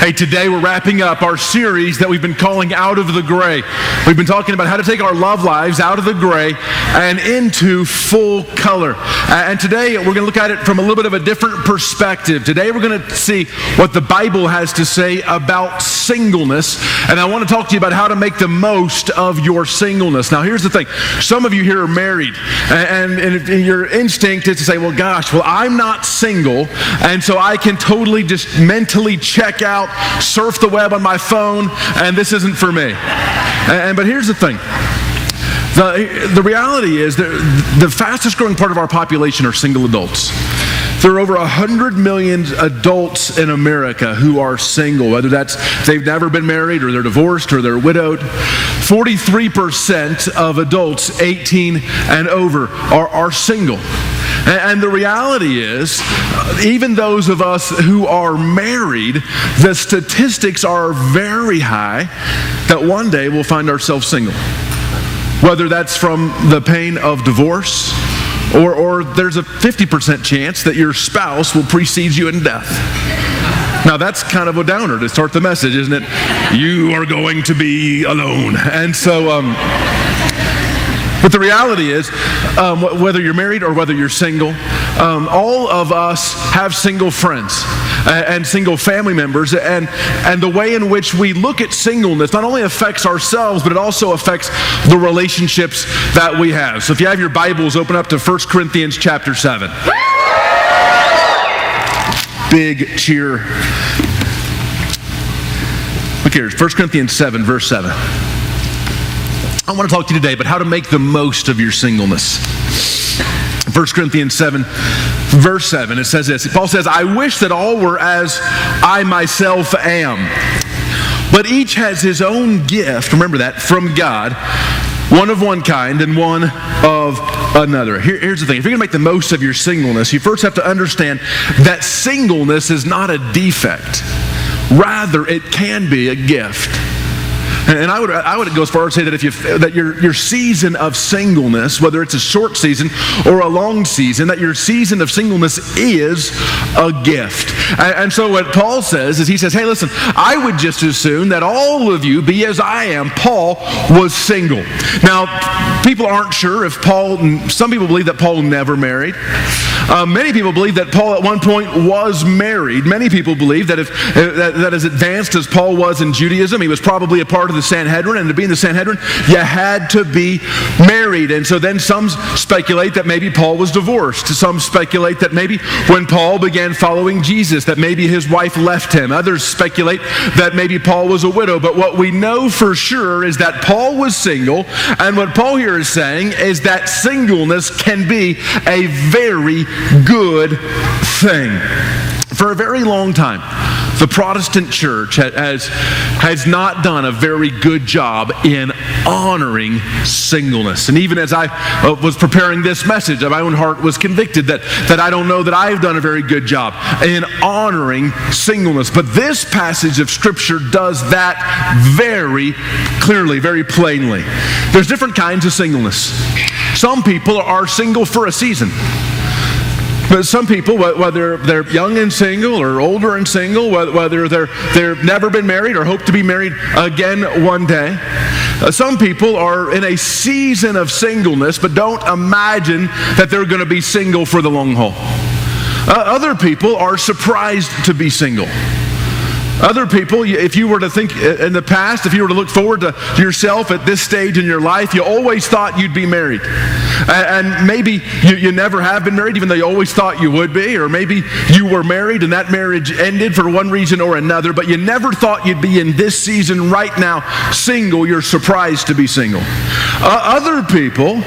Hey, today we're wrapping up our series that we've been calling Out of the Gray. We've been talking about how to take our love lives out of the gray and into full color. And today we're going to look at it from a little bit of a different perspective. Today we're going to see what the Bible has to say about singleness. And I want to talk to you about how to make the most of your singleness. Now, here's the thing. Some of you here are married, and your instinct is to say, well, I'm not single, and so I can totally just mentally check out, surf the web on my phone, and this isn't for me. But here's the thing. The reality is that the fastest growing part of our population are single adults. There are over 100 million adults in America who are single, whether that's they've never been married or they're divorced or they're widowed. 43% of adults 18 and over are single. And the reality is, even those of us who are married, the statistics are very high that one day we'll find ourselves single. Whether that's from the pain of divorce, or there's a 50% chance that your spouse will precede you in death. Now that's kind of a downer to start the message, isn't it? You are going to be alone. And so, but the reality is, whether you're married or whether you're single, all of us have single friends and single family members, and the way in which we look at singleness not only affects ourselves, but it also affects the relationships that we have. So if you have your Bibles, open up to 1 Corinthians chapter 7. Big cheer. Look here, 1 Corinthians 7, verse 7. I want to talk to you today about how to make the most of your singleness. 1 Corinthians 7, verse 7, it says this. Paul says, I wish that all were as I myself am, but each has his own gift, remember that, from God, one of one kind and one of another. Here's the thing. If you're going to make the most of your singleness, you first have to understand that singleness is not a defect. Rather, it can be a gift. And I would go as far as to say that your season of singleness, whether it's a short season or a long season, that your season of singleness is a gift. And so what Paul says is, he says, hey, listen, I would just as soon that all of you be as I am. Paul was single. Now, people aren't sure if some people believe that Paul never married. Many people believe that Paul at one point was married. Many people believe that that as advanced as Paul was in Judaism, he was probably a part of the Sanhedrin, and to be in the Sanhedrin, you had to be married. And so then some speculate that maybe Paul was divorced. Some speculate that maybe when Paul began following Jesus, that maybe his wife left him. Others speculate that maybe Paul was a widow. But what we know for sure is that Paul was single, and what Paul here is saying is that singleness can be a very good thing. For a very long time, the Protestant church has not done a very good job in honoring singleness. And even as I was preparing this message, my own heart was convicted that I don't know that I've done a very good job in honoring singleness. But this passage of Scripture does that very clearly, very plainly. There's different kinds of singleness. Some people are single for a season. But some people, whether they're young and single or older and single, whether they've never been married or hope to be married again one day, some people are in a season of singleness but don't imagine that they're going to be single for the long haul. Other people are surprised to be single. Other people, if you were to think in the past, if you were to look forward to yourself at this stage in your life, you always thought you'd be married. And maybe you never have been married, even though you always thought you would be. Or maybe you were married and that marriage ended for one reason or another, but you never thought you'd be in this season right now single. You're surprised to be single. Other people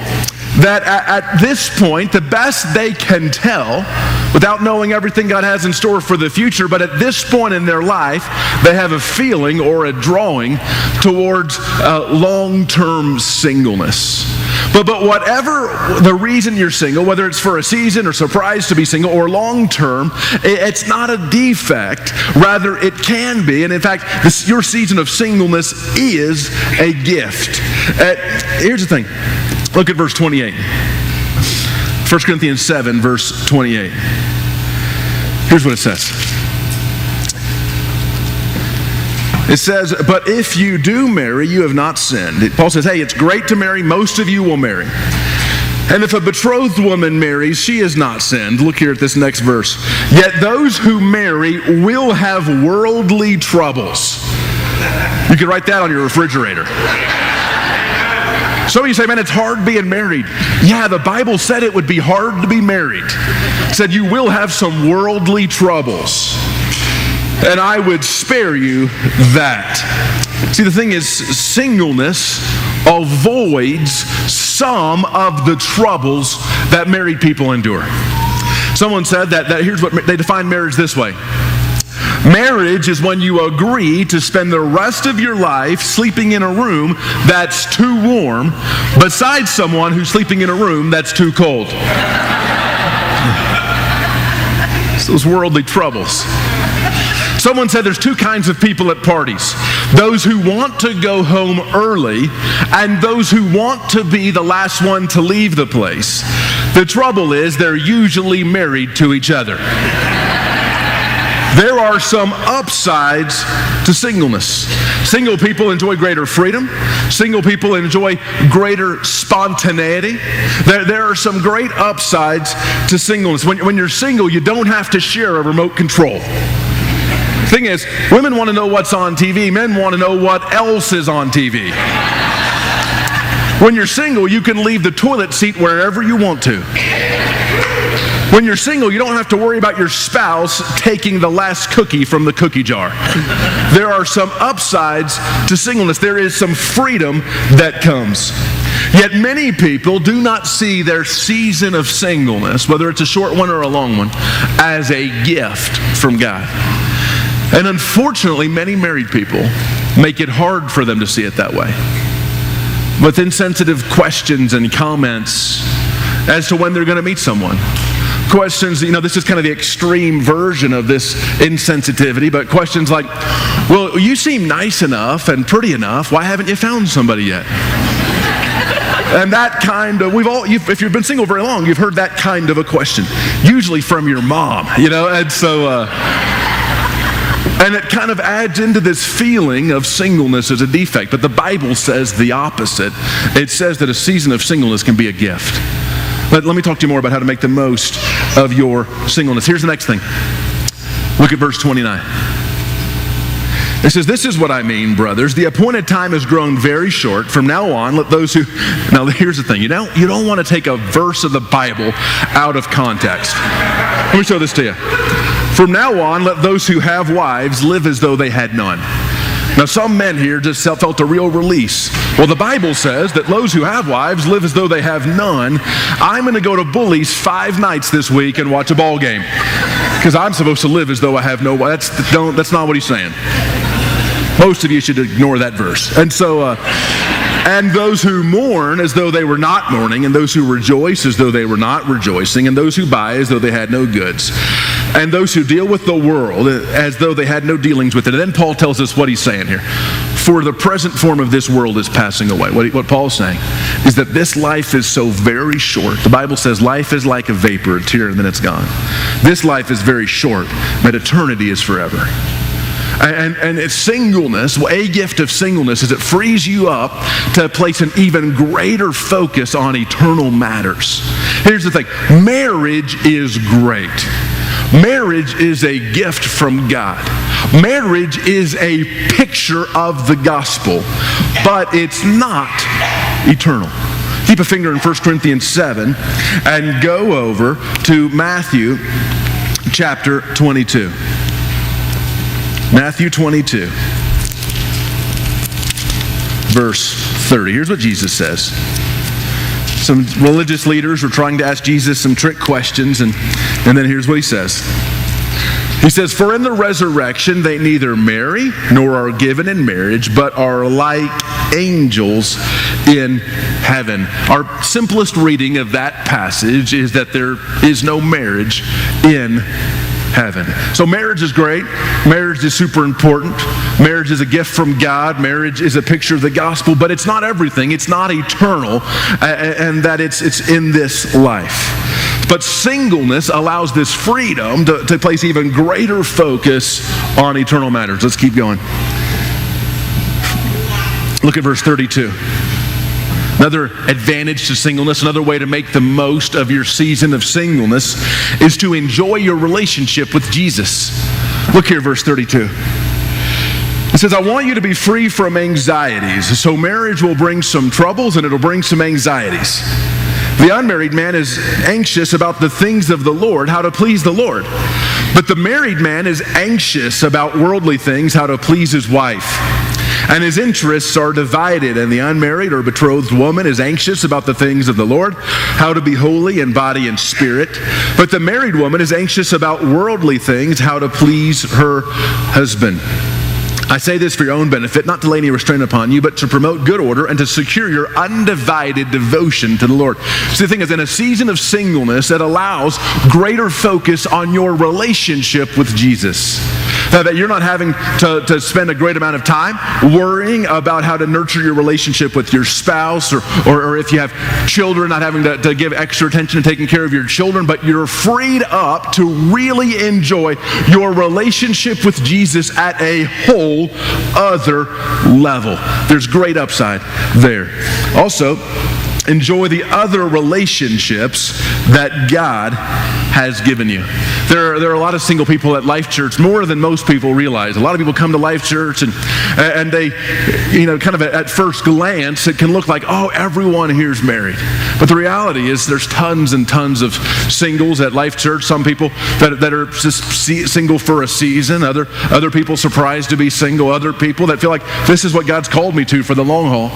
that at this point, the best they can tell, without knowing everything God has in store for the future, but at this point in their life, they have a feeling or a drawing towards long-term singleness. But whatever the reason you're single, whether it's for a season or surprised to be single or long-term, it's not a defect. Rather, it can be. And in fact, your season of singleness is a gift. Here's the thing. Look at verse 28. 1 Corinthians 7, verse 28. Here's what it says. It says, but if you do marry, you have not sinned. Paul says, hey, it's great to marry. Most of you will marry. And if a betrothed woman marries, she has not sinned. Look here at this next verse. Yet those who marry will have worldly troubles. You can write that on your refrigerator. Some of you say, man, it's hard being married. Yeah, the Bible said it would be hard to be married. It said you will have some worldly troubles. And I would spare you that. See, the thing is, singleness avoids some of the troubles that married people endure. Someone said that here's what they define marriage this way. Marriage is when you agree to spend the rest of your life sleeping in a room that's too warm beside someone who's sleeping in a room that's too cold. It's those worldly troubles. Someone said there's two kinds of people at parties. Those who want to go home early and those who want to be the last one to leave the place. The trouble is they're usually married to each other. There are some upsides to singleness. Single people enjoy greater freedom. Single people enjoy greater spontaneity. There are some great upsides to singleness. When you're single, you don't have to share a remote control. The thing is, women want to know what's on TV. Men want to know what else is on TV. When you're single, you can leave the toilet seat wherever you want to. When you're single, you don't have to worry about your spouse taking the last cookie from the cookie jar. There are some upsides to singleness. There is some freedom that comes. Yet many people do not see their season of singleness, whether it's a short one or a long one, as a gift from God. And unfortunately, many married people make it hard for them to see it that way. With insensitive questions and comments as to when they're going to meet someone. Questions, this is kind of the extreme version of this insensitivity, but questions like, well, you seem nice enough and pretty enough. Why haven't you found somebody yet? And that kind of, if you've been single very long, you've heard that kind of a question, usually from your mom, and so, and it kind of adds into this feeling of singleness as a defect. But the Bible says the opposite. It says that a season of singleness can be a gift. Let me talk to you more about how to make the most of your singleness. Here's the next thing. Look at verse 29. It says, this is what I mean, brothers. The appointed time has grown very short. From now on, let those who... Now, here's the thing. You don't want to take a verse of the Bible out of context. Let me show this to you. From now on, let those who have wives live as though they had none. Now, some men here just felt a real release. Well, the Bible says that those who have wives live as though they have none. I'm going to go to Bully's 5 nights this week and watch a ball game because I'm supposed to live as though I have no wife. That's not what he's saying. Most of you should ignore that verse. And so, and those who mourn as though they were not mourning, and those who rejoice as though they were not rejoicing, and those who buy as though they had no goods, and those who deal with the world as though they had no dealings with it. And then Paul tells us what he's saying here. For the present form of this world is passing away. What Paul's saying is that this life is so very short. The Bible says life is like a vapor. It's here and then it's gone. This life is very short, but eternity is forever. And it's singleness, a gift of singleness is it frees you up to place an even greater focus on eternal matters. Here's the thing. Marriage is great. Marriage is a gift from God. Marriage is a picture of the gospel, but it's not eternal. Keep a finger in 1 Corinthians 7 and go over to Matthew chapter 22. Matthew 22, verse 30. Here's what Jesus says. Some religious leaders were trying to ask Jesus some trick questions, and then here's what he says. He says, for in the resurrection they neither marry nor are given in marriage, but are like angels in heaven. Our simplest reading of that passage is that there is no marriage in heaven. So marriage is great. Marriage is super important. Marriage is a gift from God. Marriage is a picture of the gospel, but it's not everything. It's not eternal, and that it's in this life. But singleness allows this freedom to place even greater focus on eternal matters. Let's keep going. Look at verse 32. Another advantage to singleness, another way to make the most of your season of singleness is to enjoy your relationship with Jesus. Look here, verse 32. It says, I want you to be free from anxieties. So marriage will bring some troubles and it'll bring some anxieties. The unmarried man is anxious about the things of the Lord, how to please the Lord. But the married man is anxious about worldly things, how to please his wife. And his interests are divided, and the unmarried or betrothed woman is anxious about the things of the Lord, how to be holy in body and spirit. But the married woman is anxious about worldly things, how to please her husband. I say this for your own benefit, not to lay any restraint upon you, but to promote good order and to secure your undivided devotion to the Lord. So the thing is, in a season of singleness, that allows greater focus on your relationship with Jesus. That you're not having to spend a great amount of time worrying about how to nurture your relationship with your spouse, or if you have children, not having to give extra attention to taking care of your children, but you're freed up to really enjoy your relationship with Jesus at a whole other level. There's great upside there. Also, enjoy the other relationships that God has given you. There are a lot of single people at LifeChurch, more than most people realize. A lot of people come to LifeChurch and they, kind of at first glance, it can look like, oh, everyone here's married. But the reality is there's tons and tons of singles at LifeChurch. Some people that are just single for a season, other people surprised to be single, other people that feel like this is what God's called me to for the long haul.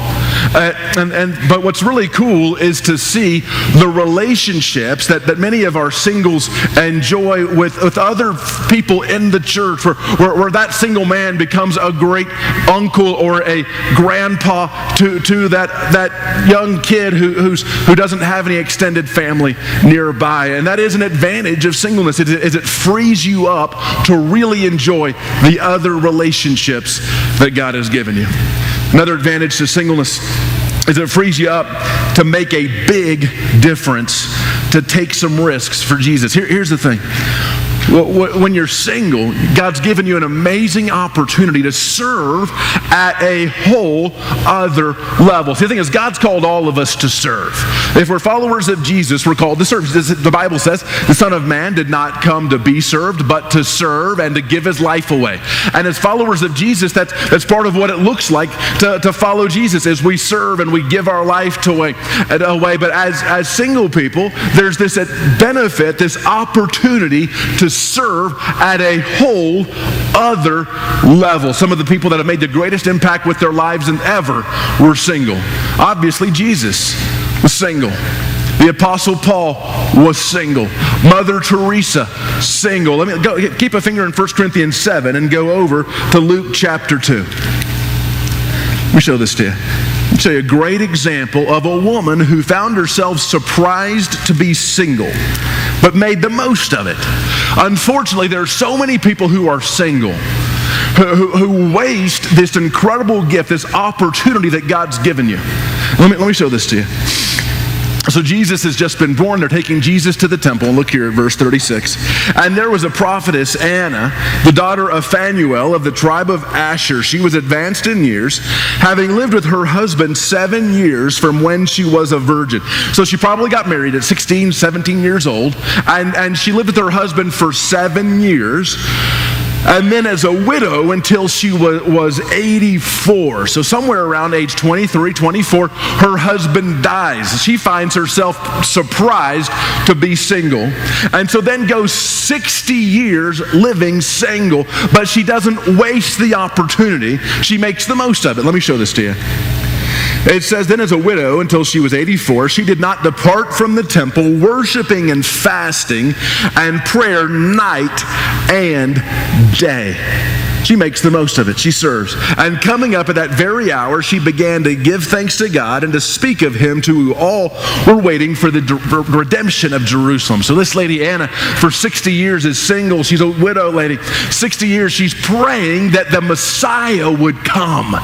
But what's really cool is to see the relationships that many of our singles enjoy with other people in the church, where that single man becomes a great uncle or a grandpa to that young kid who doesn't have any extended family nearby. And that is an advantage of singleness, is it frees you up to really enjoy the other relationships that God has given you. Another advantage to singleness is it frees you up to make a big difference, to take some risks for Jesus. Here's the thing. When you're single, God's given you an amazing opportunity to serve at a whole other level. See, the thing is, God's called all of us to serve. If we're followers of Jesus, we're called to serve. The Bible says the Son of Man did not come to be served, but to serve and to give his life away. And as followers of Jesus, that's part of what it looks like to follow Jesus, is we serve and we give our life away. But as single people, there's this benefit, this opportunity to serve at a whole other level. Some of the people that have made the greatest impact with their lives than ever were single. Obviously, Jesus was single. The Apostle Paul was single. Mother Teresa, single. Let me go keep a finger in 1 Corinthians 7 and go over to Luke chapter 2. Let me show this to you. I'll show you a great example of a woman who found herself surprised to be single, but made the most of it. Unfortunately, there are so many people who are single who waste this incredible gift, this opportunity that God's given you. Let me show this to you. So Jesus has just been born. They're taking Jesus to the temple. Look here at verse 36. And there was a prophetess, Anna, the daughter of Phanuel of the tribe of Asher. She was advanced in years, having lived with her husband 7 years from when she was a virgin. So she probably got married at 16, 17 years old. And she lived with her husband for 7 years. And then as a widow until she was 84. So somewhere around age 23, 24, her husband dies. She finds herself surprised to be single. And so then goes 60 years living single. But she doesn't waste the opportunity. She makes the most of it. Let me show this to you. It says, then as a widow until she was 84, she did not depart from the temple, worshiping and fasting and prayer night and day. She makes the most of it. She serves. And coming up at that very hour, she began to give thanks to God and to speak of him to who all were waiting for the redemption of Jerusalem. So this lady, Anna, for 60 years is single. She's a widow lady. 60 years, she's praying that the Messiah would come.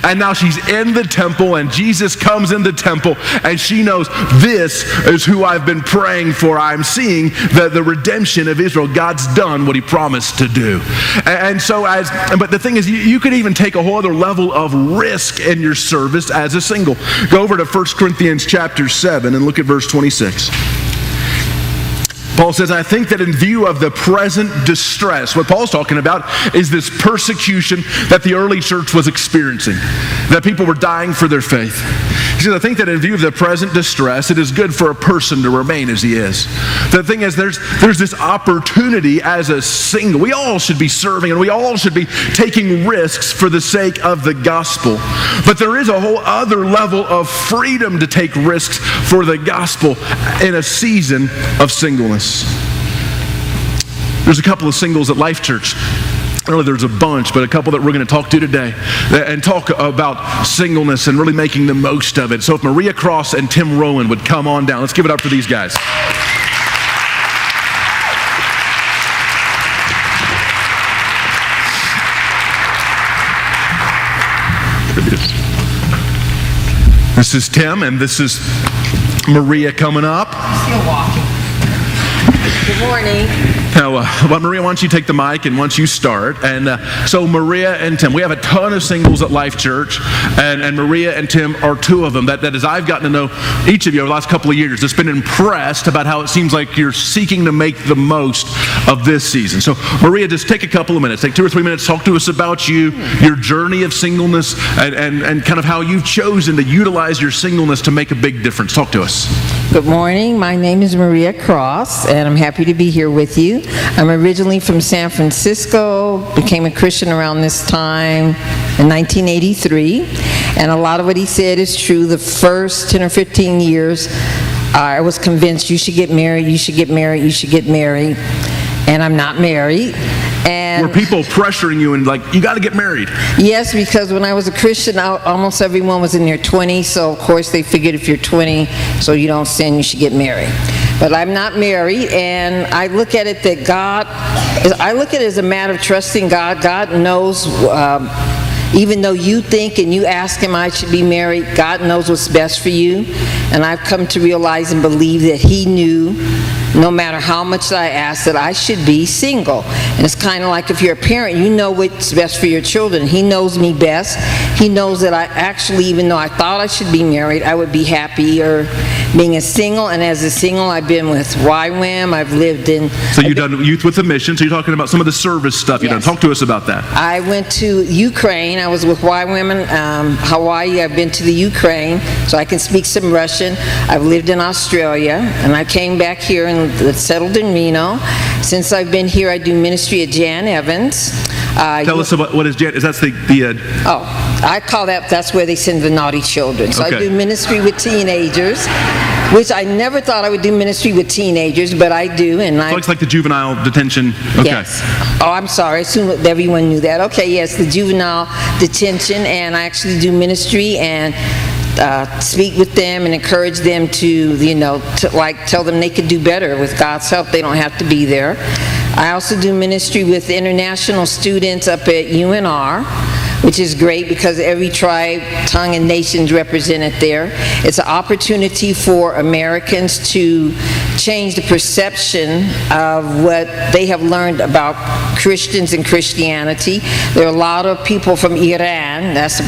And now she's in the temple, and Jesus comes in the temple, and she knows this is who I've been praying for. I'm seeing the redemption of Israel. God's done what he promised to do. And so as guys, but the thing is, you could even take a whole other level of risk in your service as a single. Go over to 1 Corinthians chapter 7 and look at verse 26. Paul says, I think that in view of the present distress, what Paul's talking about is this persecution that the early church was experiencing, that people were dying for their faith. He says, I think that in view of the present distress, it is good for a person to remain as he is. The thing is, there's this opportunity as a single. We all should be serving and we all should be taking risks for the sake of the gospel. But there is a whole other level of freedom to take risks for the gospel in a season of singleness. There's a couple of singles at LifeChurch. Really, there's a bunch, but a couple that we're going to talk to today and talk about singleness and really making the most of it. So if Maria Cross and Tim Rowan would come on down, let's give it up for these guys. This is Tim, and this is Maria coming up. Still walking. Good morning. Now, Maria, why don't you take the mic and once you start. And so Maria and Tim, we have a ton of singles at LifeChurch, and Maria and Tim are two of them that as I've gotten to know each of you over the last couple of years, just been impressed about how it seems like you're seeking to make the most of this season. So Maria, just take a couple of minutes, take 2 or 3 minutes, talk to us about you, your journey of singleness, and kind of how you've chosen to utilize your singleness to make a big difference. Talk to us. Good morning. My name is Maria Cross, and I'm happy to be here with you. I'm originally from San Francisco, became a Christian around this time in 1983, and a lot of what he said is true. The first 10 or 15 years, I was convinced you should get married, you should get married, you should get married, and I'm not married. And were people pressuring you and like, you got to get married? Yes, because when I was a Christian, almost everyone was in their 20s, so of course they figured if you're 20, so you don't sin, you should get married. But I'm not married, and I look at it that I look at it as a matter of trusting God. God knows, even though you think and you ask Him, I should be married, God knows what's best for you. And I've come to realize and believe that He knew, no matter how much I asked, that I should be single. And it's kind of like if you're a parent, you know what's best for your children. He knows me best. He knows that I actually, even though I thought I should be married, I would be happier being a single. And as a single, I've been with YWAM. I've lived in... So you've done Youth with a Mission. So you're talking about some of the service stuff you've done. Talk to us about that. I went to Ukraine. I was with YWAM in Hawaii. I've been to the Ukraine, so I can speak some Russian. I've lived in Australia, and I came back here and settled in Reno. Since I've been here, I do ministry at Jan Evans. Tell us about what is Jan. Is that I call that's where they send the naughty children. So okay. I do ministry with teenagers, which I never thought I would do ministry with teenagers, but I do. And so it's like the juvenile detention. Okay. Yes. Oh, I'm sorry. I assumed everyone knew that. Okay, yes, the juvenile detention, and I actually do ministry and speak with them and encourage them to tell them they could do better. With God's help, they don't have to be there. I also do ministry with international students up at UNR, which is great because every tribe, tongue, and nation's represented there. It's an opportunity for Americans to change the perception of what they have learned about Christians and Christianity. There are a lot of people from Iran, that's the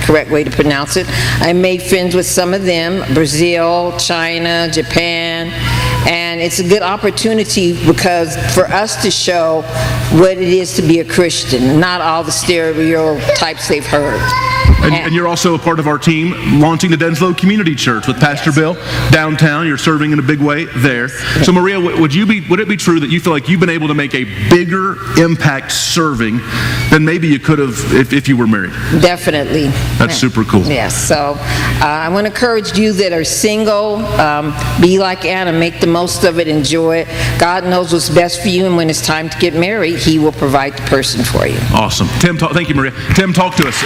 correct way to pronounce it. I made friends with some of them, Brazil, China, Japan, and it's a good opportunity because for us to show what it is to be a Christian, not all the stereotypes they've heard. And you're also a part of our team launching the Denslow Community Church with Pastor Bill downtown. You're serving in a big way there. So Maria, would it be true that you feel like you've been able to make a bigger impact serving than maybe you could have if you were married? Definitely. That's super cool. Yes. So I want to encourage you that are single, be like Anna, make the most of it, enjoy it. God knows what's best for you, and when it's time to get married, He will provide the person for you. Awesome. Thank you, Maria. Tim, talk to us.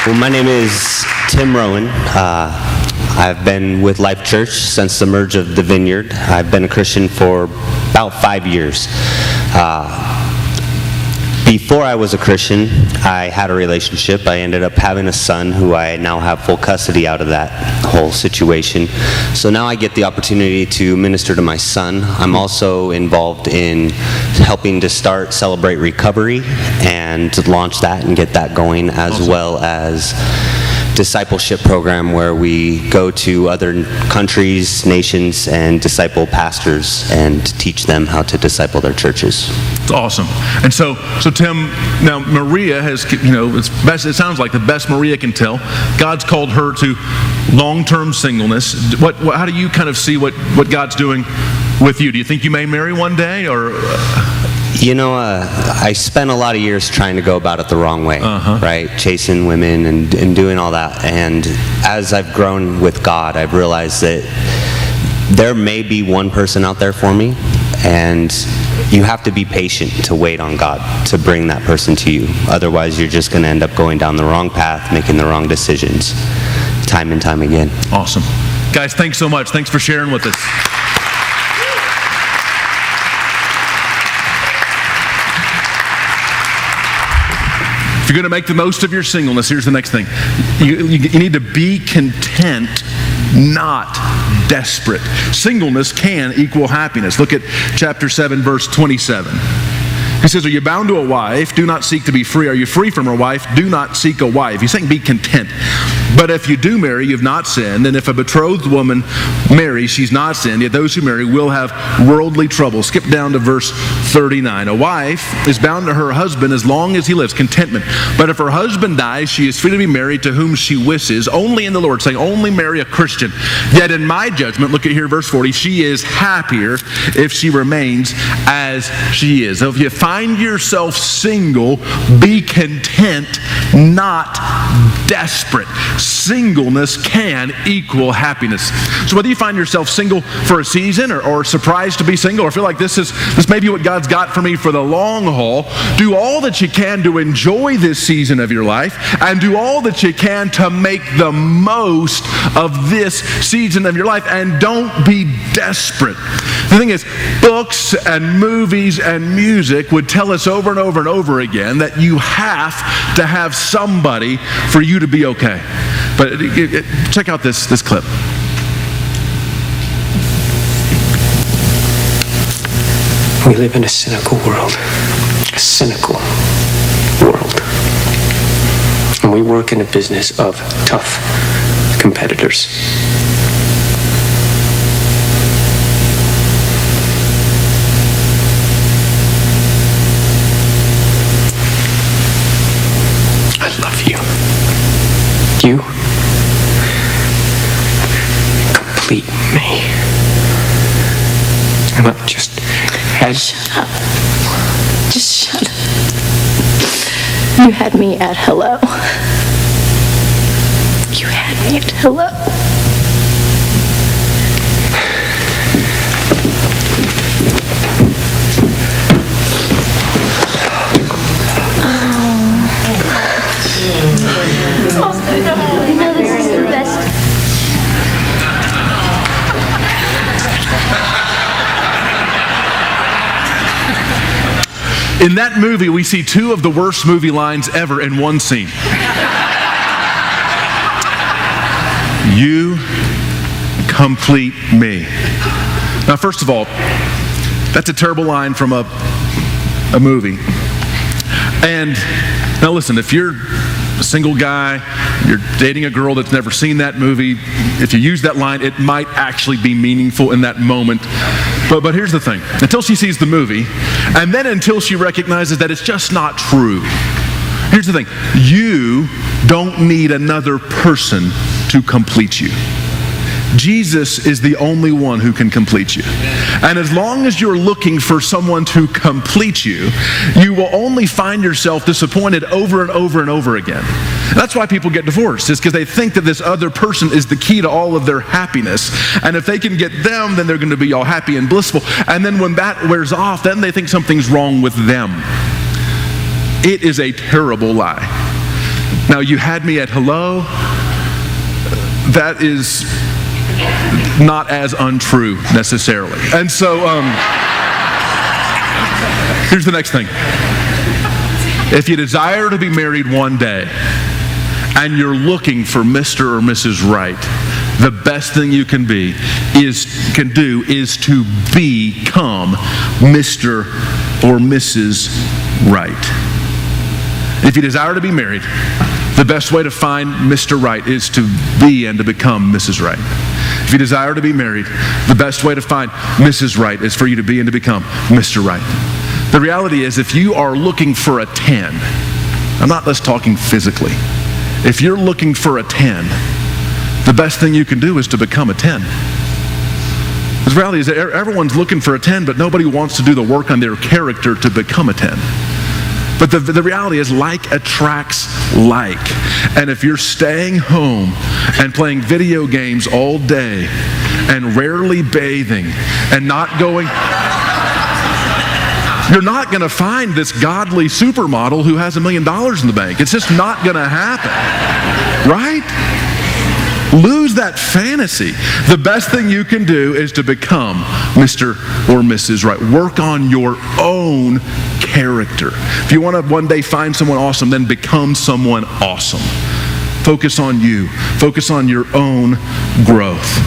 Well, my name is Tim Rowan. I've been with LifeChurch since the merge of the Vineyard. I've been a Christian for about 5 years. Before I was a Christian, I had a relationship. I ended up having a son who I now have full custody out of that whole situation. So now I get the opportunity to minister to my son. I'm also involved in helping to start Celebrate Recovery and to launch that and get that going, as well as discipleship program where we go to other countries, nations, and disciple pastors and teach them how to disciple their churches. It's awesome. And so Tim, now Maria has, it sounds like the best Maria can tell. God's called her to long-term singleness. How do you kind of see what God's doing with you? Do you think you may marry one day, or? I spent a lot of years trying to go about it the wrong way, right? Chasing women and doing all that. And as I've grown with God, I've realized that there may be one person out there for me, and you have to be patient to wait on God to bring that person to you. Otherwise, you're just going to end up going down the wrong path, making the wrong decisions, time and time again. Awesome. Guys, thanks so much. Thanks for sharing with us. If you're going to make the most of your singleness, here's the next thing. You need to be content, not desperate. Singleness can equal happiness. Look at chapter 7, verse 27. He says, are you bound to a wife? Do not seek to be free. Are you free from a wife? Do not seek a wife. He's saying be content. But if you do marry, you've not sinned. And if a betrothed woman marries, she's not sinned. Yet those who marry will have worldly trouble. Skip down to verse 39. A wife is bound to her husband as long as he lives. Contentment. But if her husband dies, she is free to be married to whom she wishes. Only in the Lord. Saying only marry a Christian. Yet in my judgment, look at here, verse 40. She is happier if she remains as she is. So if you find yourself single, be content, not desperate. Singleness can equal happiness. So whether you find yourself single for a season or surprised to be single, or feel like this may be what God's got for me for the long haul, do all that you can to enjoy this season of your life, and do all that you can to make the most of this season of your life, and don't be desperate. The thing is, books and movies and music would tell us over and over and over again that you have to have somebody for you to be okay. But check out this clip. We live in a cynical world. A cynical world. And we work in a business of tough competitors. I love you. You complete me. And I'm just Shut up. Just shut up. You had me at hello. You had me at hello. You know this is the best. In that movie, we see two of the worst movie lines ever in one scene. You complete me. Now, first of all, that's a terrible line from a movie. And now listen, if you're a single guy, you're dating a girl that's never seen that movie, if you use that line, it might actually be meaningful in that moment. But here's the thing. Until she sees the movie, and then until she recognizes that it's just not true, here's the thing. You don't need another person to complete you. Jesus is the only one who can complete you. And as long as you're looking for someone to complete you, you will only find yourself disappointed over and over and over again. That's why people get divorced, is because they think that this other person is the key to all of their happiness. And if they can get them, then they're going to be all happy and blissful. And then when that wears off, then they think something's wrong with them. It is a terrible lie. Now, you had me at hello. That is not as untrue necessarily. And so here's the next thing. If you desire to be married one day and you're looking for Mr. or Mrs. Right, the best thing you can do is to become Mr. or Mrs. Right. If you desire to be married, the best way to find Mr. Right is to be and to become Mrs. Right. If you desire to be married, the best way to find Mrs. Right is for you to be and to become Mr. Right. The reality is, if you are looking for a 10, I'm not just talking physically. If you're looking for a 10, the best thing you can do is to become a 10. The reality is that everyone's looking for a 10, but nobody wants to do the work on their character to become a 10. But the reality is, like attracts like. And if you're staying home and playing video games all day and rarely bathing and not going... You're not going to find this godly supermodel who has $1 million in the bank. It's just not going to happen. Right? Lose that fantasy. The best thing you can do is to become Mr. or Mrs. Right. Work on your own character. If you want to one day find someone awesome, then become someone awesome. Focus on you. Focus on your own growth.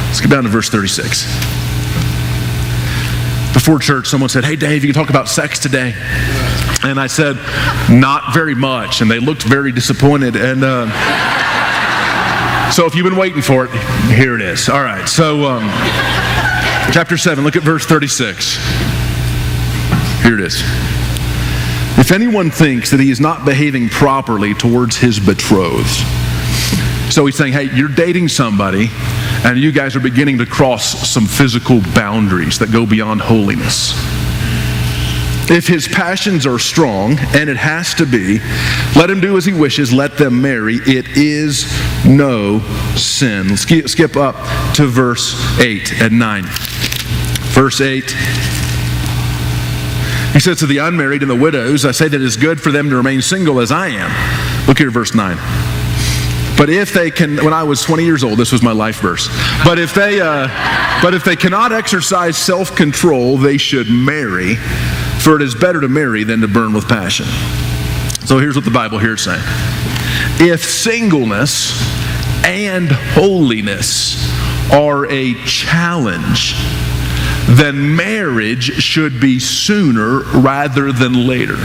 Let's get down to verse 36. Before church, someone said, "Hey, Dave, you can talk about sex today." And I said, "Not very much." And they looked very disappointed. And so if you've been waiting for it, here it is. All right, so chapter 7, look at verse 36. Here it is. "If anyone thinks that he is not behaving properly towards his betrothed." So he's saying, hey, you're dating somebody, and you guys are beginning to cross some physical boundaries that go beyond holiness. "If his passions are strong, and it has to be, let him do as he wishes, let them marry. It is no sin." Let's skip up to verse 8 and 9. Verse 8. He says to the unmarried and the widows, "I say that it is good for them to remain single as I am." Look here, verse 9. "But if they can," when I was 20 years old, this was my life verse. But if they cannot exercise self-control, they should marry, for it is better to marry than to burn with passion." So here's what the Bible here is saying. If singleness and holiness are a challenge, then marriage should be sooner rather than later.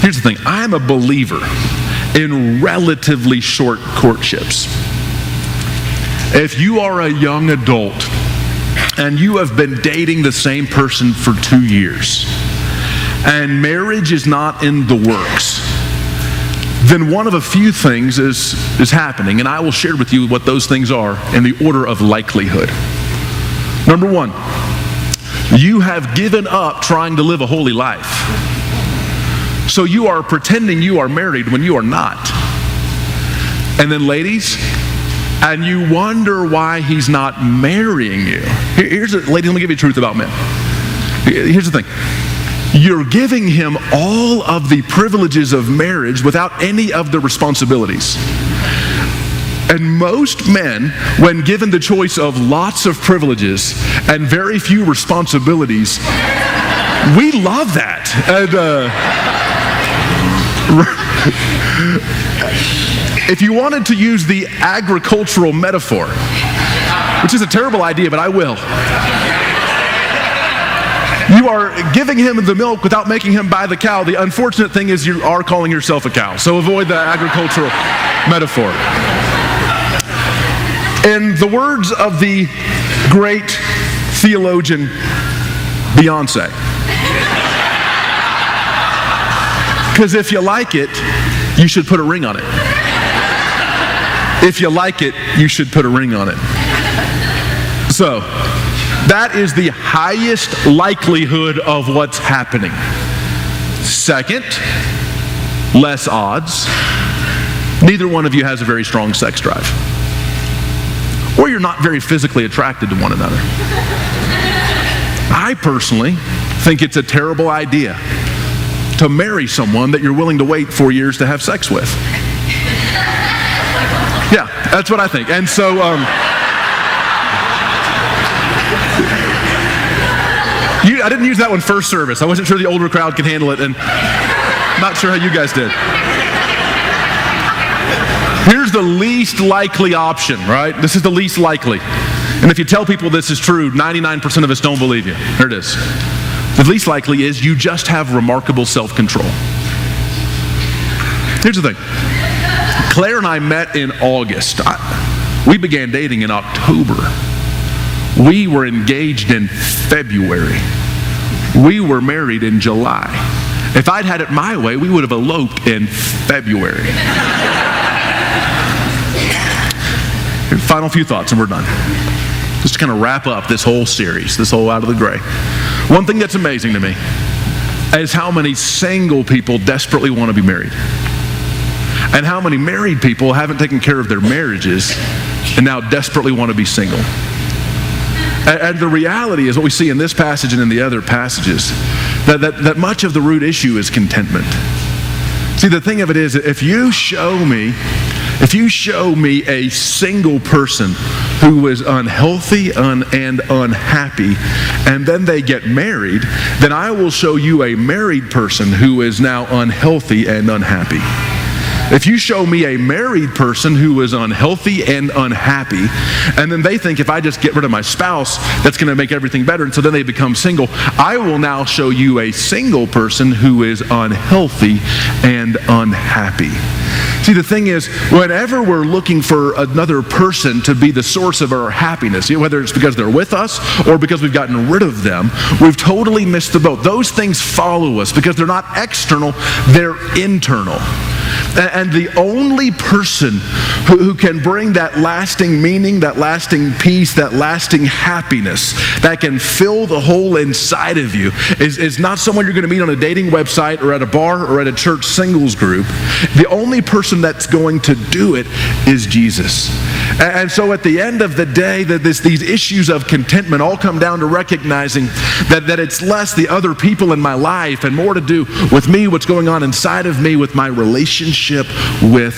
Here's the thing. I'm a believer in relatively short courtships. If you are a young adult and you have been dating the same person for 2 years and marriage is not in the works, then one of a few things is happening, and I will share with you what those things are in the order of likelihood. Number one, you have given up trying to live a holy life. So you are pretending you are married when you are not. And then ladies, and you wonder why he's not marrying you. Ladies, let me give you the truth about men. Here's the thing. You're giving him all of the privileges of marriage without any of the responsibilities. And most men, when given the choice of lots of privileges and very few responsibilities, we love that. And if you wanted to use the agricultural metaphor, which is a terrible idea, but I will. You are giving him the milk without making him buy the cow. The unfortunate thing is you are calling yourself a cow. So avoid the agricultural metaphor. In the words of the great theologian Beyonce, because if you like it, you should put a ring on it. If you like it, you should put a ring on it. So, that is the highest likelihood of what's happening. Second, less odds. Neither one of you has a very strong sex drive. Or you're not very physically attracted to one another. I personally think it's a terrible idea to marry someone that you're willing to wait 4 years to have sex with. Yeah, that's what I think. And so, I didn't use that one first service. I wasn't sure the older crowd could handle it, and not sure how you guys did. Here's the least likely option, right? This is the least likely. And if you tell people this is true, 99% of us don't believe you. Here it is. The least likely is you just have remarkable self-control. Here's the thing. Claire and I met in August. We began dating in October. We were engaged in February. We were married in July. If I'd had it my way, we would have eloped in February. Final few thoughts and we're done. Just to kind of wrap up this whole series, this whole Out of the Gray. One thing that's amazing to me is how many single people desperately want to be married. And how many married people haven't taken care of their marriages and now desperately want to be single. And the reality is what we see in this passage and in the other passages, that much of the root issue is contentment. See, the thing of it is, if you show me a single person who is unhealthy and unhappy, and then they get married, then I will show you a married person who is now unhealthy and unhappy. If you show me a married person who is unhealthy and unhappy, and then they think if I just get rid of my spouse, that's going to make everything better, and so then they become single, I will now show you a single person who is unhealthy and unhappy. See, the thing is, whenever we're looking for another person to be the source of our happiness, whether it's because they're with us or because we've gotten rid of them, we've totally missed the boat. Those things follow us because they're not external, they're internal. And the only person who can bring that lasting meaning, that lasting peace, that lasting happiness, that can fill the hole inside of you is not someone you're going to meet on a dating website or at a bar or at a church singles group. The only person that's going to do it is Jesus. And so at the end of the day, these issues of contentment all come down to recognizing that it's less the other people in my life and more to do with me, what's going on inside of me, with my relationship with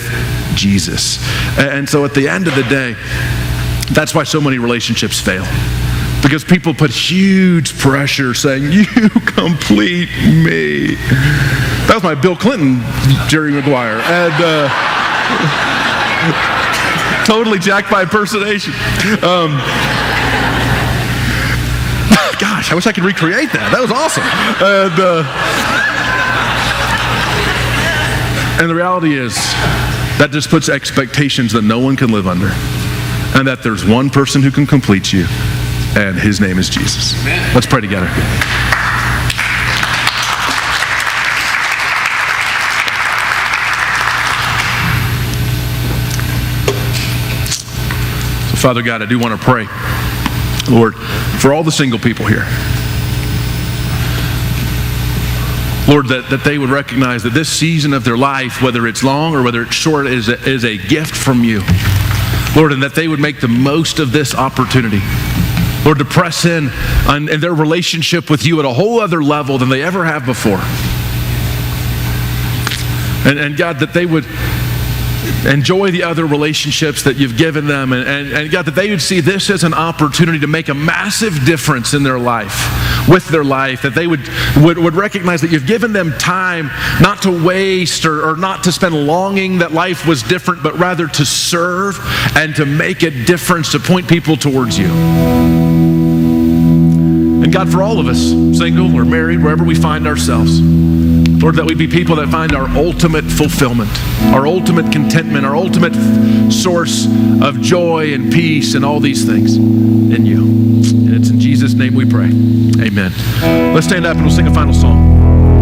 Jesus. And so at the end of the day, that's why so many relationships fail. Because people put huge pressure saying, you complete me. That was my Bill Clinton, Jerry Maguire. And totally jacked by impersonation. Gosh, I wish I could recreate that. That was awesome. And the reality is, that just puts expectations that no one can live under. And that there's one person who can complete you, and his name is Jesus. Amen. Let's pray together. So, Father God, I do want to pray, Lord, for all the single people here. Lord, that they would recognize that this season of their life, whether it's long or whether it's short, is a gift from you. Lord, and that they would make the most of this opportunity. Lord, to press in their relationship with you at a whole other level than they ever have before. And God, that they would enjoy the other relationships that you've given them. And God, that they would see this as an opportunity to make a massive difference in their life, with their life. That they would recognize that you've given them time not to waste or not to spend longing that life was different, but rather to serve and to make a difference, to point people towards you. And God, for all of us, single or married, wherever we find ourselves, Lord, that we be people that find our ultimate fulfillment, our ultimate contentment, our ultimate source of joy and peace and all these things in you. And it's in Jesus' name we pray. Amen. Let's stand up and we'll sing a final song.